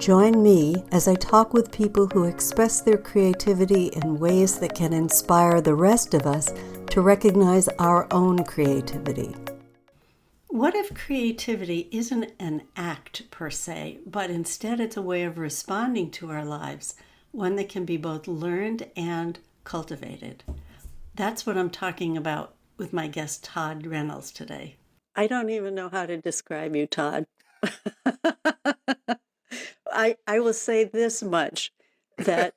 Join me as I talk with people who express their creativity in ways that can inspire the rest of us to recognize our own creativity. What if creativity isn't an act per se, but instead it's a way of responding to our lives, one that can be both learned and cultivated? That's what I'm talking about with my guest Todd Reynolds today. I don't even know how to describe you, Todd. I will say this much, that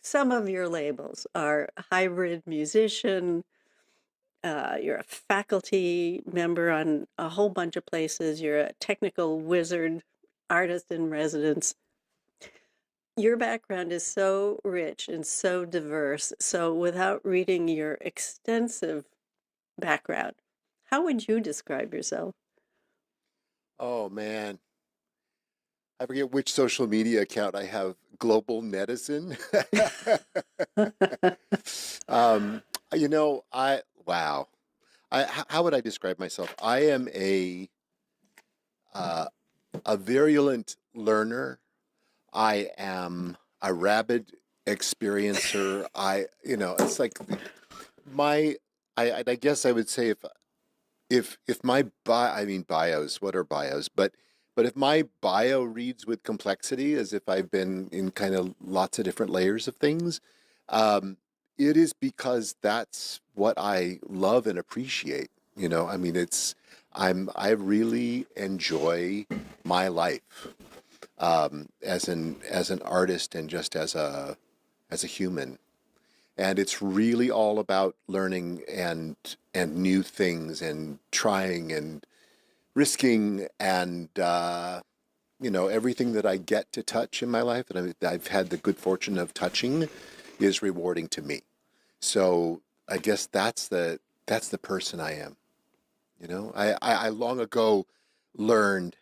some of your labels are hybrid musician, you're a faculty member on a whole bunch of places, you're a technical wizard, artist in residence. Your background is so rich and so diverse. So without reading your extensive background, how would you describe yourself? Oh man, I forget which social media account I have. Global netizen. um, wow. How would I describe myself? I am uh, a virulent learner. I am a rabid experiencer. It's like my. I guess I would say if my bios, what are bios? But if my bio reads with complexity, as if I've been in kind of lots of different layers of things, um, it is because that's what I love and appreciate. I mean, I really enjoy my life as an artist and just as a human. And it's really all about learning and new things and trying and risking and everything that I get to touch in my life and I've had the good fortune of touching is rewarding to me. So I guess that's the person I am. I long ago learned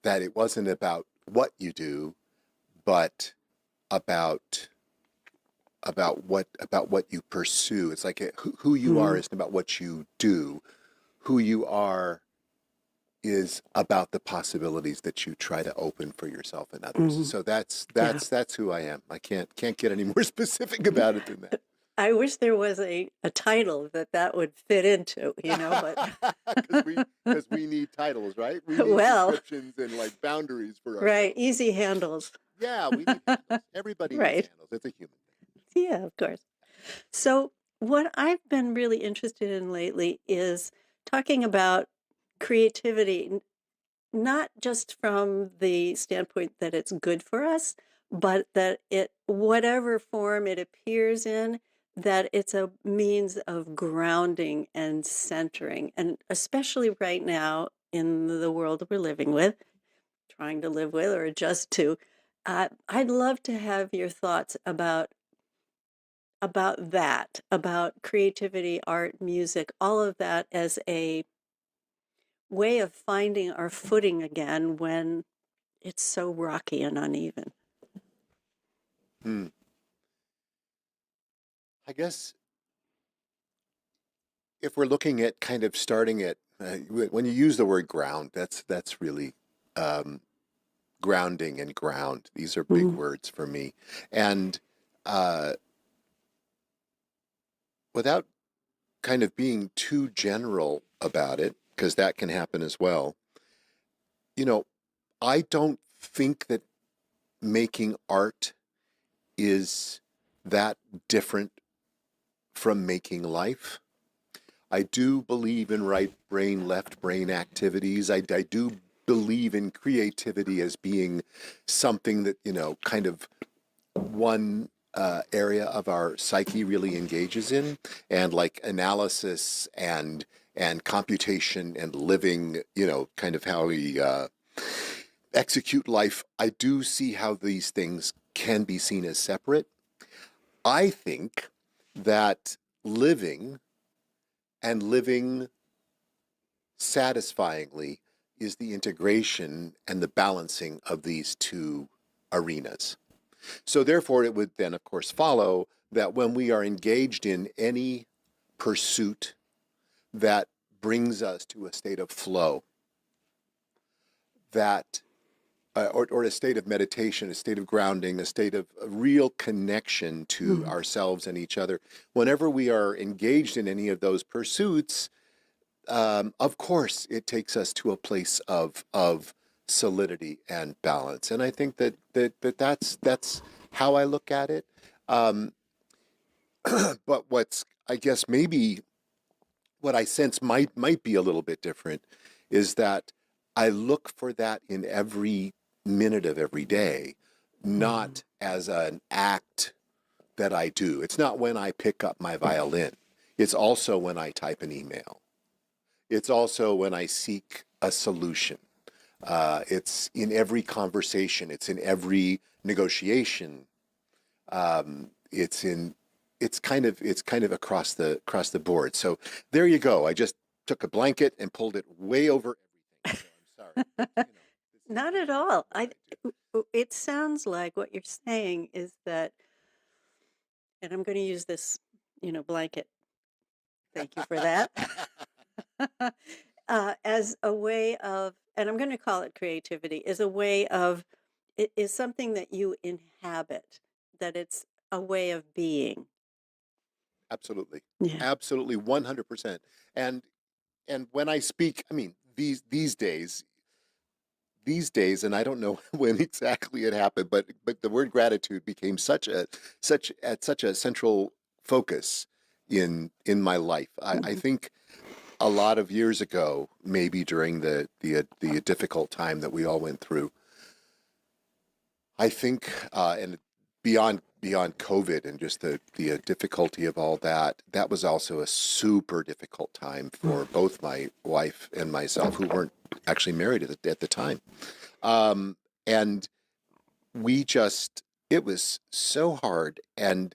that it wasn't about what you do, but about what you pursue. It's like who you are Mm. isn't about what you do. Who you are is about the possibilities that you try to open for yourself and others. Mhm. So that's Yeah. that's who I am. I can't get any more specific about it than that. I wish there was a title that would fit into, Because we but because we need titles, right? We need well, descriptions and like boundaries for right, ourselves. easy handles. Yeah, we need handles. Everybody needs Right. handles. It's a human Yeah, of course. So, what I've been really interested in lately is talking about creativity, not just from the standpoint that it's good for us, but that whatever form it appears in, that it's a means of grounding and centering. And especially right now in the world we're living with, trying to live with or adjust to, I'd love to have your thoughts about that, about creativity, art, music, all of that as a way of finding our footing again when it's so rocky and uneven. being. I guess if we're looking at kind of starting at when you use the word ground, that's really um, grounding and ground. These are big Mm. words for me, and uh, without kind of being too general about it, because that can happen as well. You know, I don't think that making art is that different from making life. I do believe in right brain, left brain activities. I do believe in creativity as being something that, kind of one area of our psyche really engages in, and like analysis and computation and living, kind of how we execute life. I do see how these things can be seen as separate. I think that living and living satisfyingly is the integration and the balancing of these two arenas. So, therefore, it would then, of course, follow that when we are engaged in any pursuit that brings us to a state of flow, that or a state of meditation, a state of grounding, a state of a real connection to Mm. ourselves and each other. Whenever we are engaged in any of those pursuits, of course, it takes us to a place of solidity and balance. And I think that's how I look at it. Um, but what's I guess maybe what I sense might be a little bit different is that I look for that in every minute of every day, Mm. not as an act that I do. It's not when I pick up my violin. It's also when I type an email. It's also when I seek a solution. It's in every conversation. It's in every negotiation. It's in it's kind of across the board. So there you go. I just took a blanket and pulled it way over everything. So I'm sorry, but this is Not kind at of all. what I do. It sounds like what you're saying is that, and I'm going to use this, blanket. Thank you for that. As a way of, and I'm going to call it creativity, is a way of, it is something that you inhabit, that it's a way of being. Absolutely, Yeah. absolutely, 100%. And and when I speak, I mean these days, and I don't know when exactly it happened, but the word gratitude became such a central focus in my life. I Mhm. think a lot of years ago, maybe during the difficult time that we all went through, I think, and beyond COVID and just the difficulty of all that, that was also a super difficult time for both my wife and myself, who weren't actually married at the time. Um, and we just, it was so hard. And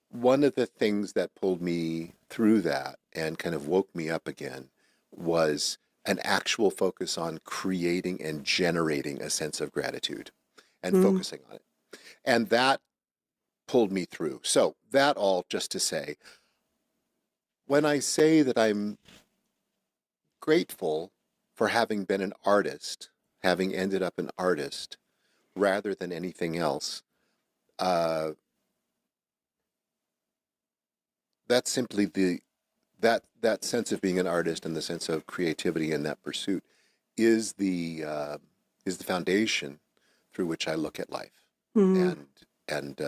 one of the things that pulled me through that and kind of woke me up again was an actual focus on creating and generating a sense of gratitude and Mm. focusing on it. And that pulled me through. So, that all just to say, when I say that I'm grateful for having been an artist, having ended up an artist rather than anything else, uh, that's simply that sense of being an artist and the sense of creativity in that pursuit is the foundation through which I look at life Mm. and and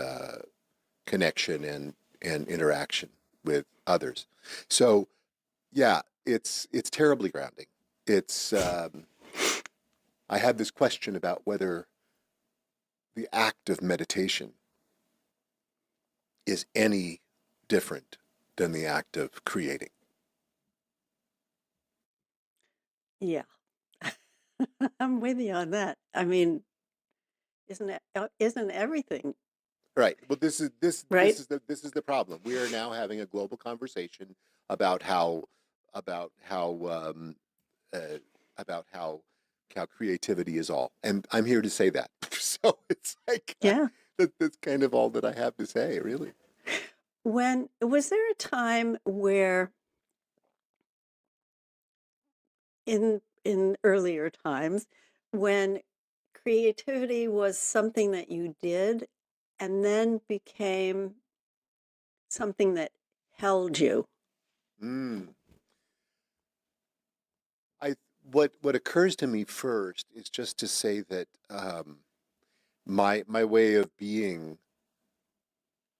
connection and interaction with others. So yeah, it's terribly grounding. It's I had this question about whether the act of meditation is any different than the act of creating. Yeah. I'm with you on that. I mean, isn't everything, Right. Well, this is this right? this is the problem. We are now having a global conversation about how uh, about how creativity is all, and I'm here to say that. So it's like Yeah. that's kind of all that I have to say, really. When was there a time where in earlier times when creativity was something that you did and then became something that held you? Mm. I what occurs to me first is just to say that my way of being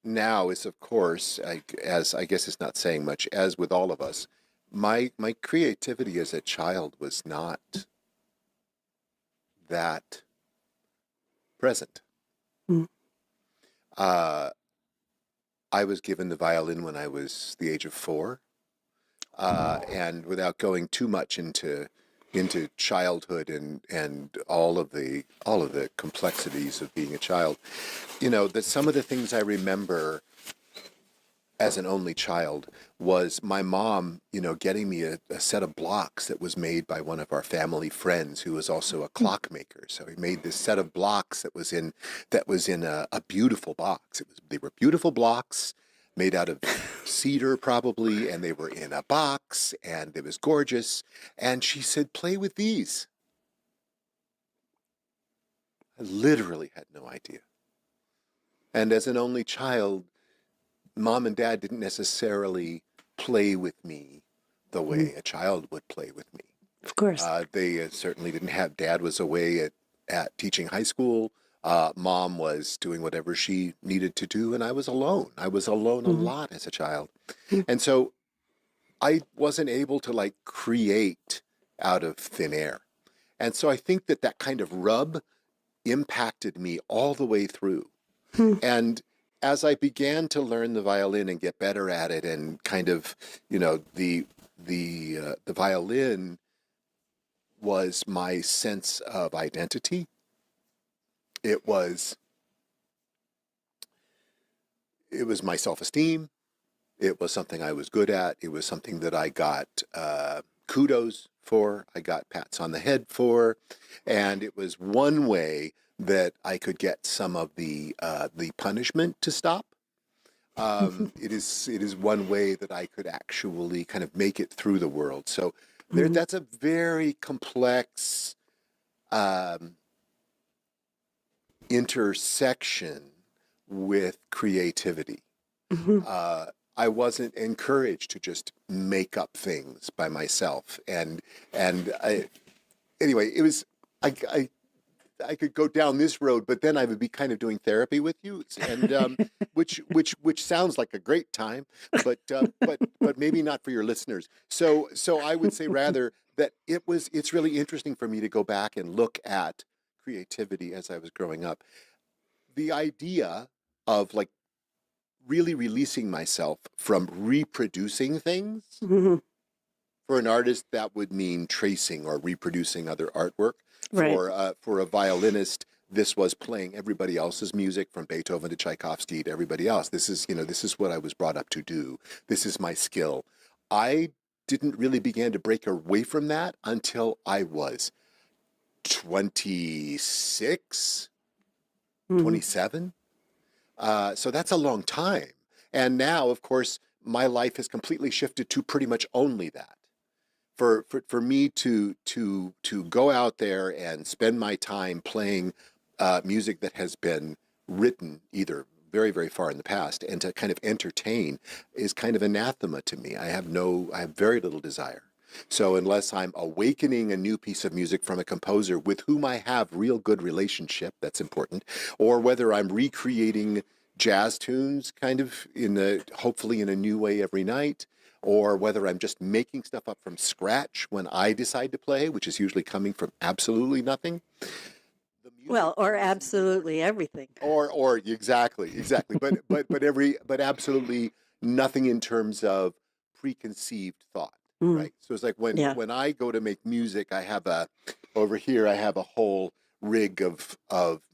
now is, of course, as I guess it's not saying much, as with all of us, my creativity as a child was not that present. Mm. Uh, I was given the violin when I was the age of 4, and without going too much into childhood and all of the complexities of being a child, that some of the things I remember as an only child was my mom, getting me a set of blocks that was made by one of our family friends who was also a Mm. clockmaker. So he made this set of blocks that was in a beautiful box. They were beautiful blocks made out of cedar probably, and they were in a box, and it was gorgeous. And she said, "Play with these." I literally had no idea. And as an only child, mom and dad didn't necessarily play with me the Mhm. way a child would play with me. Of course. They certainly didn't have. Dad was away at teaching high school. Mom was doing whatever she needed to do, and I was alone. I was alone a Mhm. lot as a child. And so I wasn't able to like create out of thin air. And so I think that that kind of rub impacted me all the way through. Mhm. And as I began to learn the violin and get better at it, and kind of, the violin was my sense of identity. It was it was my self-esteem. It was something I was good at. It was something that I got kudos for. I got pats on the head for, and it was one way that I could get some of the punishment to stop. It is one way that I could actually kind of make it through the world. So Mhm. that's a very complex um, intersection with creativity. Mhm. uh, I wasn't encouraged to just make up things by myself, and anyway, it was I could go down this road, but then I would be kind of doing therapy with you, and which sounds like a great time, but maybe not for your listeners. So I would say rather that it's really interesting for me to go back and look at creativity as I was growing up. The idea of like really releasing myself from reproducing things. Mhm. For an artist, that would mean tracing or reproducing other artwork. Right. For a violinist, this was playing everybody else's music from Beethoven to Tchaikovsky to everybody else. This is what I was brought up to do. This is my skill. I didn't really begin to break away from that until I was 26, Mhm. 27. So that's a long time. And now, of course, my life has completely shifted to pretty much only that. For me to go out there and spend my time playing music that has been written either very, very far in the past and to kind of entertain is kind of anathema to me. I have very little desire. So unless I'm awakening a new piece of music from a composer with whom I have real good relationship, that's important, or whether I'm recreating jazz tunes kind of hopefully in a new way every night, or whether I'm just making stuff up from scratch when I decide to play, which is usually coming from absolutely nothing. The music Well, or tends to be absolutely everything. or exactly, but absolutely nothing in terms of preconceived thought, Mhm. right? So it's like when Yeah. when I go to make music, I have a over here I have a whole rig of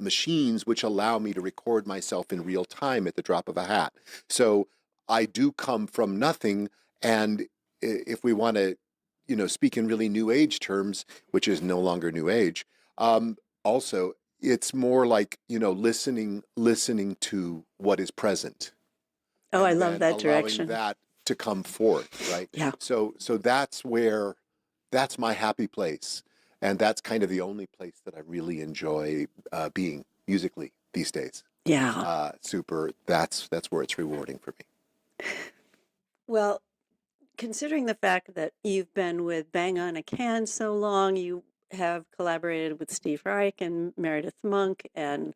machines which allow me to record myself in real time at the drop of a hat. So I do come from nothing, and if we want to, speak in really new age terms, which is no longer new age, also it's more like listening to what is present Oh, I and love then that allowing direction. that to come forth, right? Yeah. So that's my happy place, and that's kind of the only place that I really enjoy being musically these days. Yeah. Super. That's where it's rewarding for me. Well, considering the fact that you've been with Bang on a Can so long, you have collaborated with Steve Reich and Meredith Monk and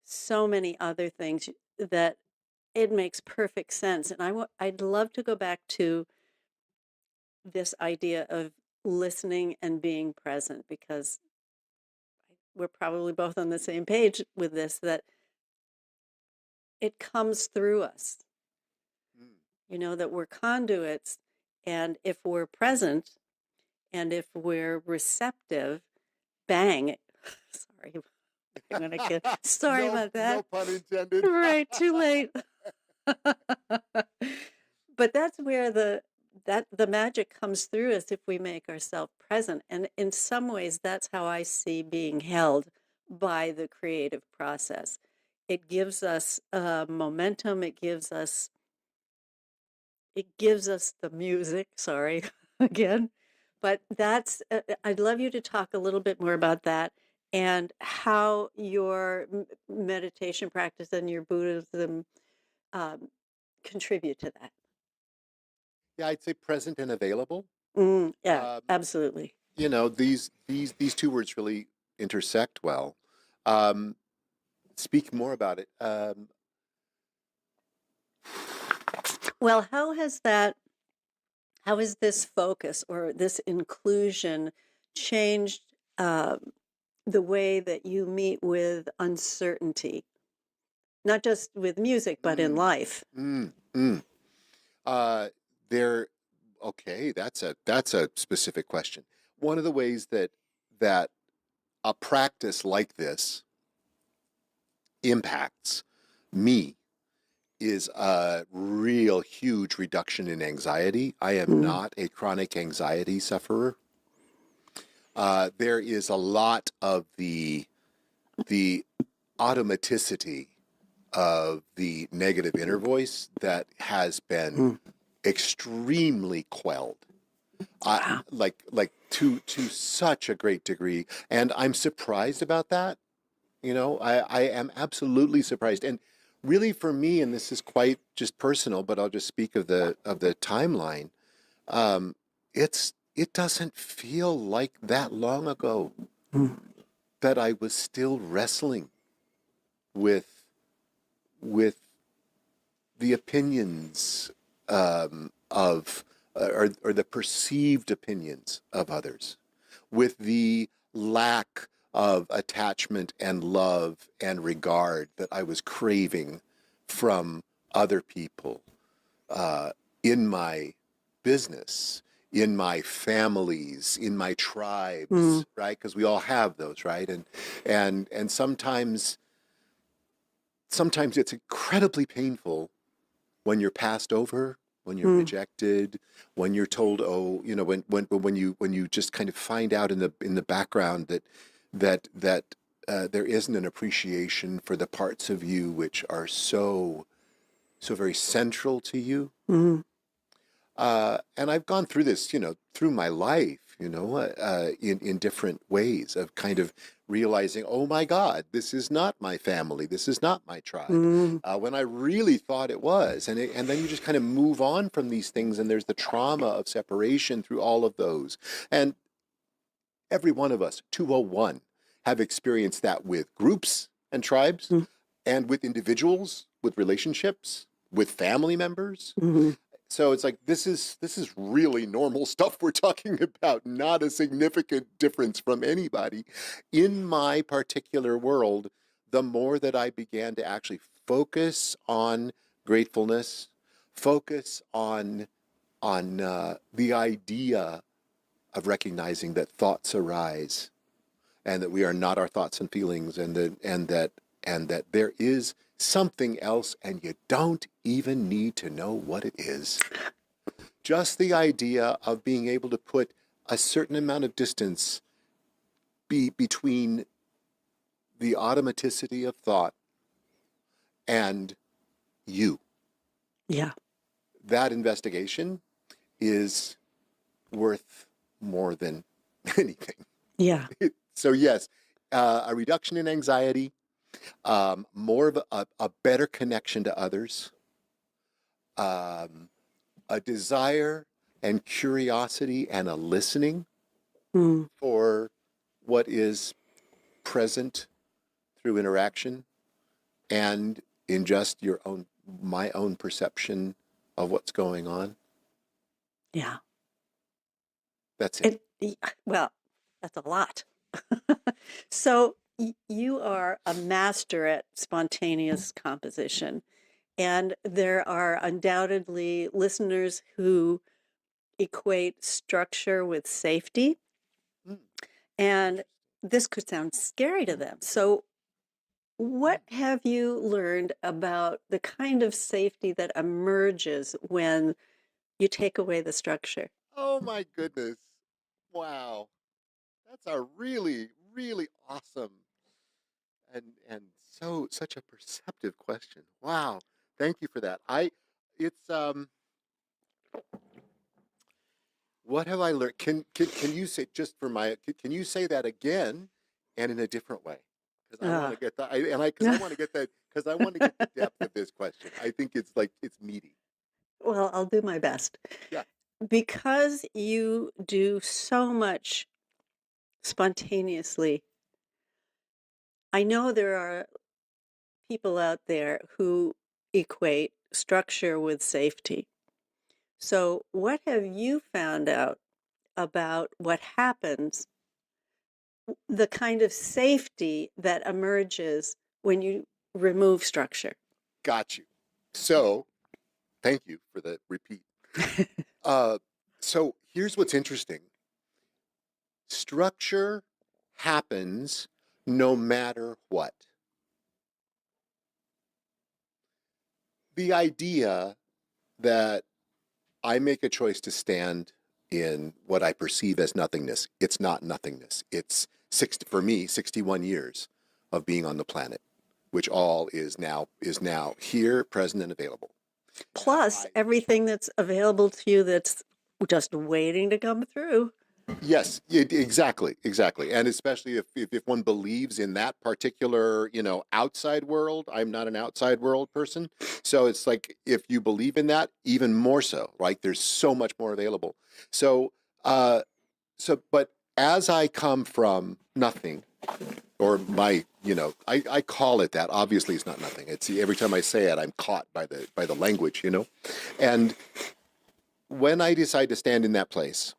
so many other things that it makes perfect sense. And I'd love to go back to this idea of listening and being present because we're probably both on the same page with this, that it comes through us, Mm. that we're conduits. And if we're present and if we're receptive, bang. Sorry, bang on a kid. Sorry No, about no that. pun intended. Right, too late. But that's where the magic comes through us if we make ourselves present. And in some ways, that's how I see being held by the creative process. It gives us momentum. It gives us the music. Sorry, again. But I'd love you to talk a little bit more about that and how your meditation practice and your Buddhism um, contribute to that. Yeah, I'd say present and available. Yeah, Um, absolutely. these two words really intersect well. Um, Speak more about it. Well, how has this focus or this inclusion changed the way that you meet with uncertainty, not just with music, but in mm, life? mm, mm. Uh, there. Okay, that's a specific question. One of the ways that a practice like this impacts me is a real huge reduction in anxiety. I am Mm, not a chronic anxiety sufferer. There is a lot of the automaticity of the negative inner voice that has been mm. extremely quelled. Wow. Like to such a great degree, and I'm surprised about that. I am absolutely surprised, and really for me, and this is quite just personal, but I'll just speak of the timeline. Um, it doesn't feel like that long ago Mm, that I was still wrestling with with the opinions of or the perceived opinions of others, with the lack of attachment and love and regard that I was craving from other people in my business, in my families, in my mm, tribes, right? Because we all have those, right? And sometimes it's incredibly painful when you're passed over, when you're mm, rejected, when you're told, oh, when you just kind of find out in the background that there isn't an appreciation for the parts of you which are so very central to you. mm, And I've gone through this, through my life, in different ways of kind of realizing, oh my God, this is not my family, this is not my tribe, mm. when I really thought it was, and then you just kind of move on from these things, and there's the trauma of separation through all of those, and every one of us, 201, have experienced that with groups and tribes, Mm, and with individuals, with relationships, with family members. mhm. So it's like this is really normal stuff we're talking about, not a significant difference from anybody. In my particular world, the more that I began to actually focus on gratefulness, focus on the idea of recognizing that thoughts arise and that we are not our thoughts and feelings, and that there is something else, and you don't even need to know what it is. Just the idea of being able to put a certain amount of distance between the automaticity of thought and you. Yeah, That investigation is worth more than anything. yeah, So yes, a reduction in anxiety, more of a better connection to others, um, a desire and curiosity and a listening mm, for what is present through interaction and in just my own perception of what's going on. yeah. That's it. Well, that's a lot. So you are a master at spontaneous composition, and there are undoubtedly listeners who equate structure with safety, Mm, and interesting. this could sound scary to them. So Mm. what have you learned about the kind of safety that emerges when you take away the structure? Oh my goodness. Wow. That's a really, really awesome and such a perceptive question. Wow. Thank you for that. It's what have I learned? Can you say, just for my, can you say that again? and in a different way. Because I want Uh, to get that, because I want to get that, because I want to get the depth of this question. I think it's like it's meaty. well, I'll do my best. Yeah, Because you do so much spontaneously, I know there are people out there who equate structure with safety. So, what have you found out about what happens, the kind of safety that emerges when you remove structure? got you. So thank you for the repeat. Uh, so here's what's interesting. Structure happens no matter what. The idea that I make a choice to stand in what I perceive as nothingness, it's not nothingness. It's for me, 61 years of being on the planet, which all is now here, present, and available. Now, Plus everything that's available to you that's just waiting to come through. yes, exactly, and especially if one believes in that particular outside world. I'm not an outside world person, so it's like if you believe in that, even more so. Right, there's so much more available. So, uh, but as I come from nothing, or I call it that. Obviously, it's not nothing. It's every time I say it, I'm caught by the language, and when I decide to stand in that place,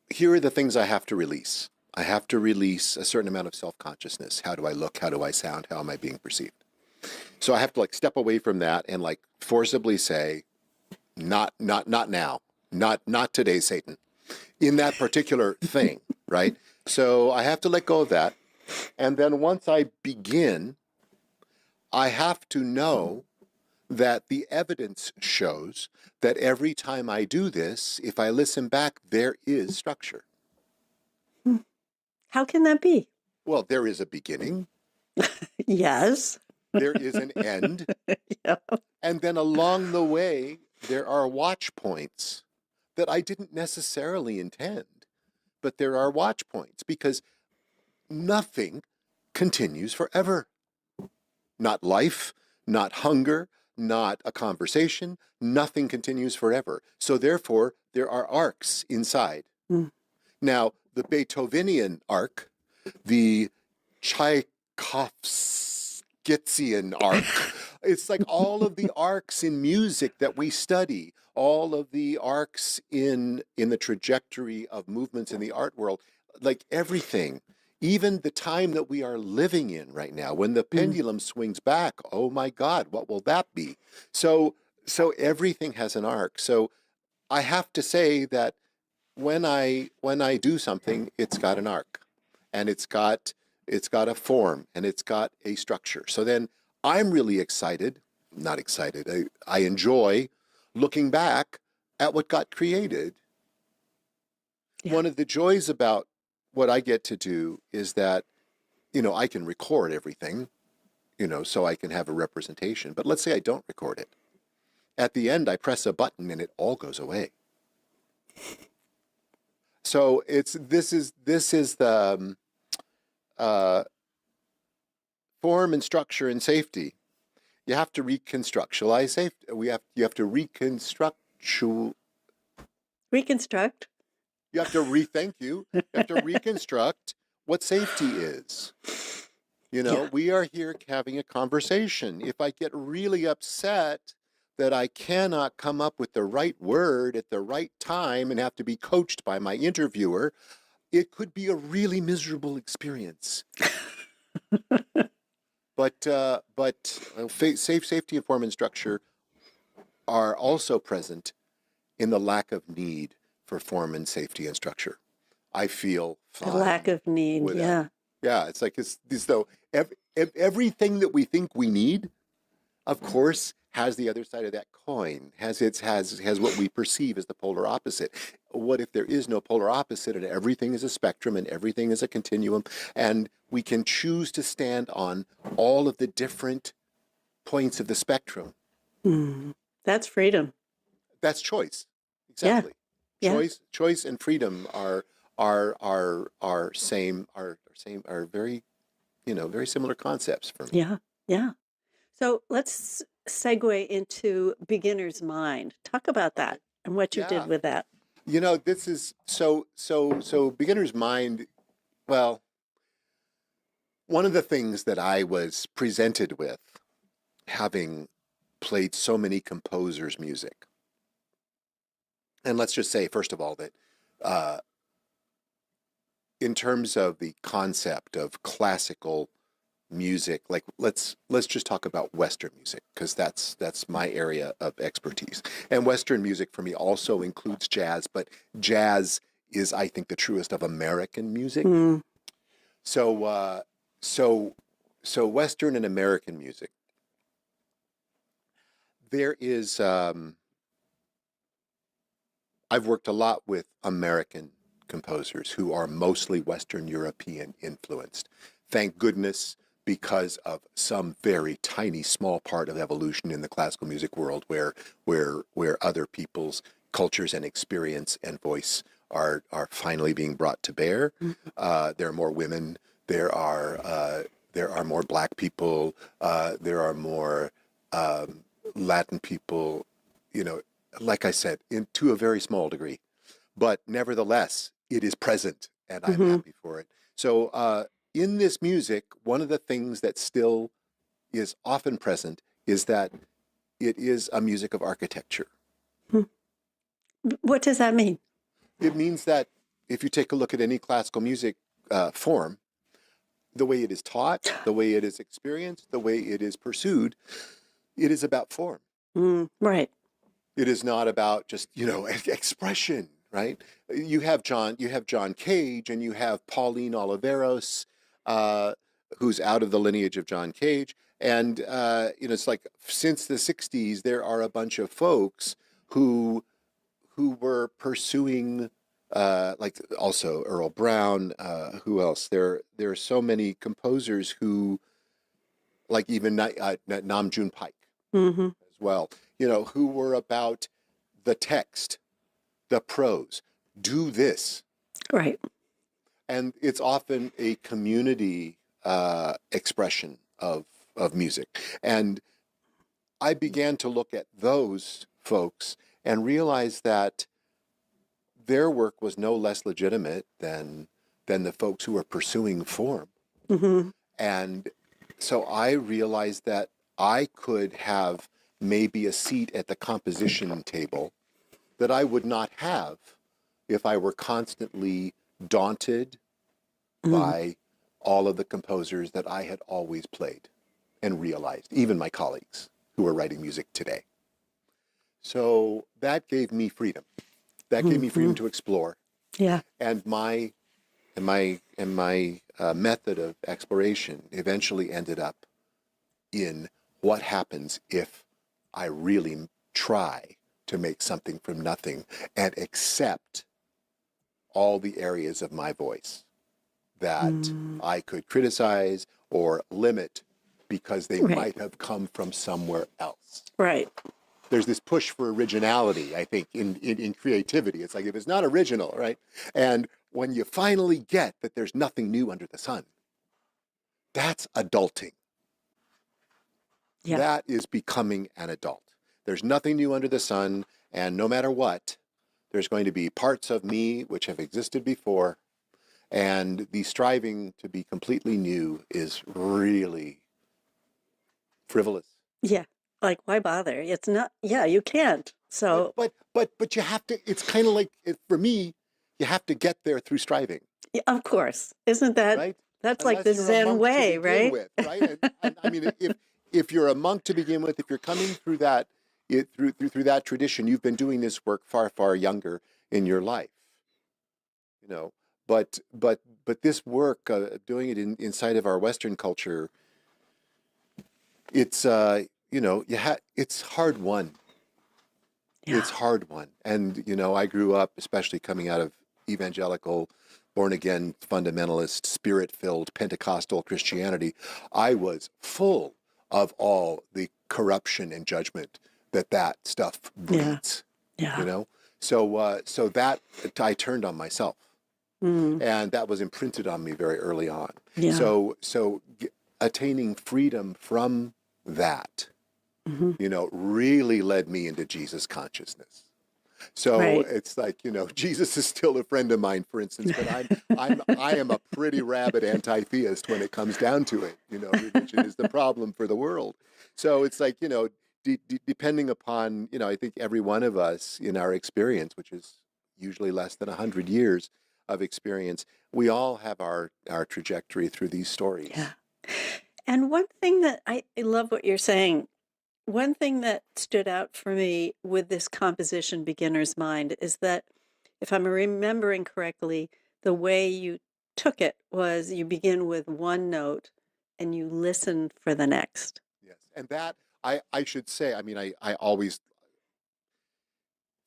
here are the things I have to release. I have to release a certain amount of self-consciousness. How do I look? How do I sound? How am I being perceived? So I have to like step away from that and like forcibly say, not now, not today, Satan, in that particular thing, right? So I have to let go of that. And then once I begin, I have to know that the evidence shows that every time I do this, if I listen back, there is structure. How can that be? Well, there is a beginning, Yes. there is an end, Yeah. and then along the way, there are watch points that I didn't necessarily intend, but there are watch points because nothing continues forever. Not life, not hunger, not a conversation. Nothing continues forever. So therefore, there are arcs inside. Mm. Now, the Beethovenian arc, the Tchaikovskyan arc, it's like all of the arcs in music that we study, all of the arcs in the trajectory of movements in the art world, like everything, even the time that we are living in right now, when the Mm. pendulum swings back, oh my God, what will that be? So everything has an arc. So I have to say that when I do something, it's got an arc, and it's got a form, and it's got a structure. So then I'm really excited, not excited. I enjoy looking back at what got created. Yeah. One of the joys about what I get to do is that I can record everything, so I can have a representation. But let's say I don't record it. At the end, I press a button and it all goes away. So this is the uh, form and structure and safety. You have to reconstructualize safety. You have to Reconstruct. you have to rethink you have to reconstruct what safety is. Yeah. We are here having a conversation. If I get really upset that I cannot come up with the right word at the right time and have to be coached by my interviewer, it could be a really miserable experience. But safety and form and structure are also present in the lack of need for form and safety and structure. I feel The lack fine of need. without. Yeah. Yeah, it's like it's as though everything that we think we need, of course, has the other side of that coin. Has what we perceive as the polar opposite. What if there is no polar opposite and everything is a spectrum and everything is a continuum, and we can choose to stand on all of the different points of the spectrum? Mm. That's freedom. That's choice. Yeah. Exactly. Yeah. Choice and freedom are are very, very similar concepts for me. Yeah. Yeah. So let's segue into beginner's mind. Talk about that and what you did Yeah. with that. This is so beginner's mind. Well, one of the things that I was presented with, having played so many composers' music, and let's just say, first of all, that uh, in terms of the concept of classical music, like let's just talk about Western music, because that's my area of expertise. And Western music for me also includes jazz, but jazz is, I think, the truest of American music. Mm, So so so Western and American music. There is I've worked a lot with American composers who are mostly Western European influenced. Thank goodness, because of some very tiny small part of evolution in the classical music world, where other people's cultures and experience and voice are finally being brought to bear. mm, There are more women. There are more Black people. There are more Latin people. You know, like I said, to a very small degree, but nevertheless, it is present, and I'm mhm. happy for it. So, in this music, one of the things that still is often present is that it is a music of architecture. Hmm. What does that mean? It means that if you take a look at any classical music form, the way it is taught, the way it is experienced, the way it is pursued, it is about form. Right. It is not about just, expression, right? You have John Cage, and you have Pauline Oliveros, uh, who's out of the lineage of John Cage. And it's like, since the 60s, there are a bunch of folks who were pursuing, like, also Earl Brown, who else? There are so many composers who, like, even Nam June Paik Hmm. as well, who were about the text, the prose, do this. Right. And it's often a community expression of music. And I began to look at those folks and realize that their work was no less legitimate than the folks who were pursuing form. Hmm. And so I realized that I could have maybe a seat at the composition table that I would not have if I were constantly daunted Mm. by all of the composers that I had always played and realized, even my colleagues who are writing music today. So that gave me freedom. That gave me freedom Hmm. to explore. Yeah. And my method of exploration eventually ended up in what happens if I really try to make something from nothing and accept all the areas of my voice that Mm. I could criticize or limit because they Right. might have come from somewhere else. Right. There's this push for originality, I think, in creativity. It's like, if it's not original, right? And when you finally get that there's nothing new under the sun, that's adulting. Yeah. That is becoming an adult. There's nothing new under the sun, and no matter what, there's going to be parts of me which have existed before, and the striving to be completely new is really frivolous. Yeah. Like, why bother? It's not, yeah, you can't. But So, but but you have to. It's kind of like, for me, you have to get there through striving, yeah, of course. Isn't that, right? that's like the Unless you're a Zen monk to way, begin right? with, right? And I mean, if you're a monk to begin with, if you're coming through that, through that tradition, you've been doing this work far younger in your life, you know. But this work, doing it inside of our Western culture, it's it's hard won. Yeah. It's hard won. And I grew up, especially coming out of evangelical, born again, fundamentalist, spirit filled Pentecostal Christianity. I was full of all the corruption and judgment that stuff Yeah. breeds, you Yeah. know. So that I turned on myself. Mm. And that was imprinted on me very early on. Yeah. So attaining freedom from that, Hmm. really led me into Jesus consciousness. So Right. it's like, Jesus is still a friend of mine, for instance, but I am a pretty rabid anti-theist when it comes down to it. Religion is the problem for the world. So it's like, depending upon, I think every one of us in our experience, which is usually less than 100 years of experience, we all have our trajectory through these stories. Yeah. And one thing that I love what you're saying. One thing that stood out for me with this composition beginner's mind is that, if I'm remembering correctly, the way you took it was you begin with one note and you listen for the next. Yes. And that, I should say, I mean, I always,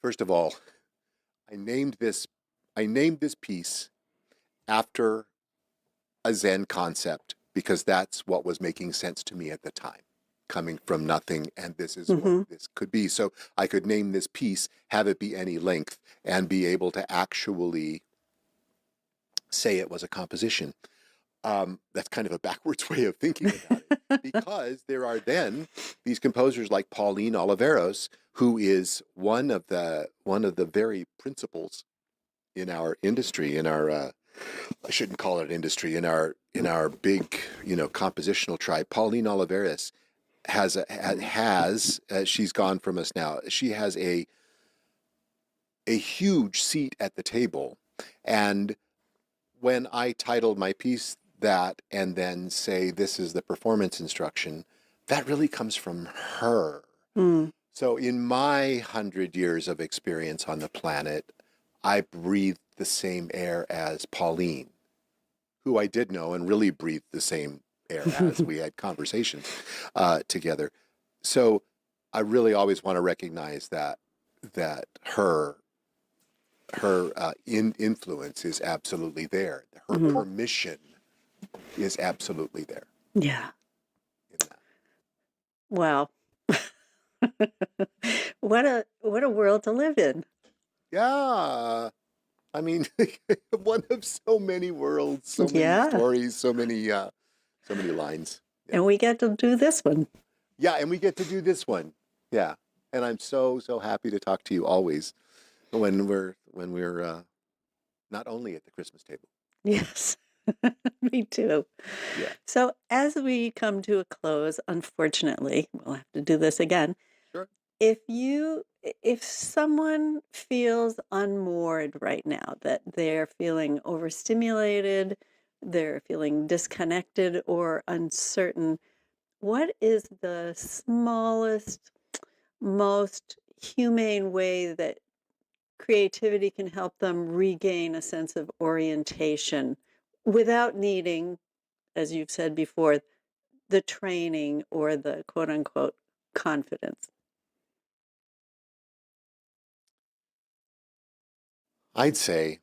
first of all, I named this I named this piece after a Zen concept because that's what was making sense to me at the time, coming from nothing, and this is what Hmm. this could be. So I could name this piece, have it be any length, and be able to actually say it was a composition. That's kind of a backwards way of thinking about it, because there are then these composers like Pauline Oliveros, who is one of the very principals in our industry, in our I shouldn't call it industry, in our big compositional tribe. Pauline Oliveras has she's gone from us now. She has a huge seat at the table, and when I titled my piece that and then say this is the performance instruction, that really comes from her. Mm. So in my 100 years of experience on the planet, I breathed the same air as Pauline, who I did know and really breathed the same air as. We had conversations together. So I really always want to recognize that her influence is absolutely there. Her Mhm. permission is absolutely there Yeah. in that. Wow. What a world to live in. Yeah. I mean, one of so many worlds, so many Yeah. stories, so many lines. Yeah. And we get to do this one. Yeah, and we get to do this one. Yeah. And I'm so happy to talk to you always when we're not only at the Christmas table. Yes. Me too. Yeah. So as we come to a close, unfortunately, we'll have to do this again. Sure. If someone feels unmoored right now, that they're feeling overstimulated, they're feeling disconnected or uncertain, what is the smallest, most humane way that creativity can help them regain a sense of orientation without needing, as you've said before, the training or the quote unquote confidence? I'd say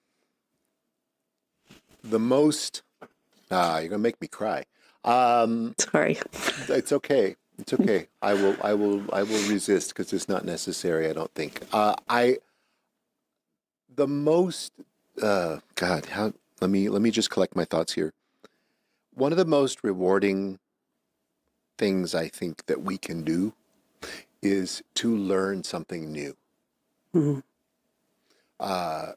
the most you're gonna make me cry. Um, Sorry. it's okay. It's okay. I will resist because it's not necessary, I don't think. I the most God, how let me just collect my thoughts here. One of the most rewarding things I think that we can do is to learn something new. Mhm. Uh,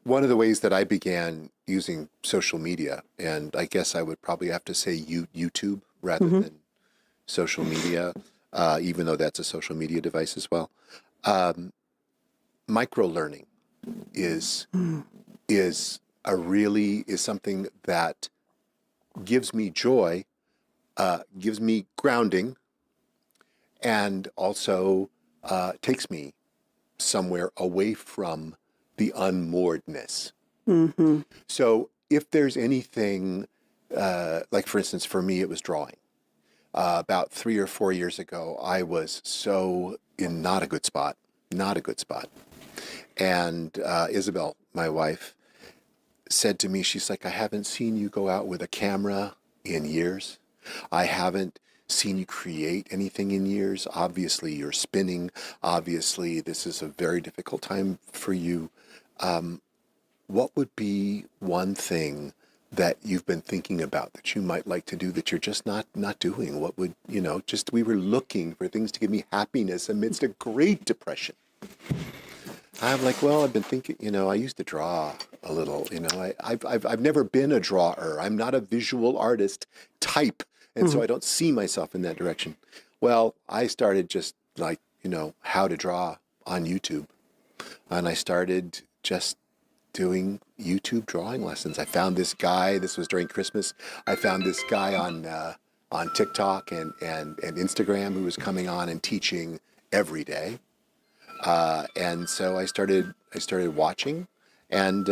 One of the ways that I began using social media, and I guess I would probably have to say YouTube rather Mhm. than social media, even though that's a social media device as well. Um, Micro learning is Mm. is something that gives me joy, gives me grounding, and also takes me somewhere away from the unmooredness. Mhm. So if there's anything, like for instance, for me, it was drawing. About 3 or 4 years ago, I was so in not a good spot, not a good spot. And Isabel, my wife, said to me, she's like, I haven't seen you go out with a camera in years. I haven't seen you create anything in years. Obviously, you're spinning. Obviously, this is a very difficult time for you. Um, what would be one thing that you've been thinking about that you might like to do that you're just not doing? What would, just we were looking for things to give me happiness amidst a great depression. I'm like, well, I've been thinking, I used to draw a little, I've never been a drawer. I'm not a visual artist type. And so Mhm. I don't see myself in that direction. Well, I started just like, how to draw on YouTube. And I started just doing YouTube drawing lessons. I found this guy. This was during Christmas. I found this guy on TikTok and Instagram who was coming on and teaching every day. And so I started watching and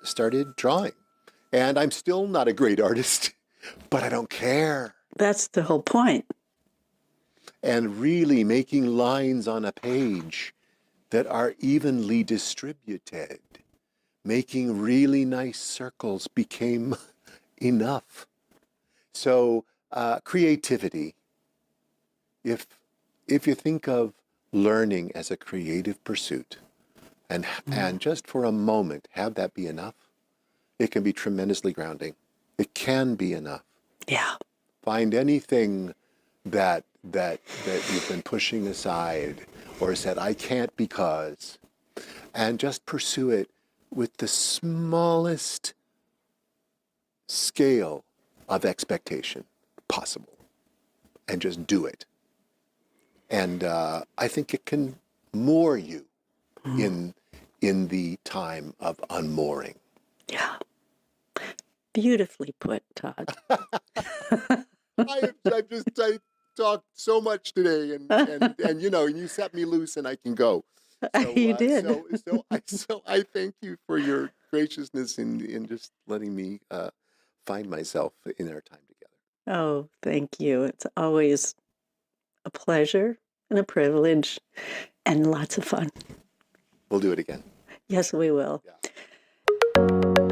started drawing. And I'm still not a great artist, but I don't care. That's the whole point. And really making lines on a page that are evenly distributed, making really nice circles became enough. So creativity, if if you think of learning as a creative pursuit, and just for a moment have that be enough, it can be tremendously grounding. It can be enough. Yeah. Find anything that you've been pushing aside or said I can't because, and just pursue it with the smallest scale of expectation possible, and just do it. And I think it can moor you in in the time of unmooring. Yeah. Beautifully put, Todd. I talked so much today, and you set me loose, and I can go. So You uh, did. so so I so I thank you for your graciousness in just letting me find myself in our time together. Oh, thank you. It's always a pleasure and a privilege and lots of fun. We'll do it again. Yes, we will. Yeah.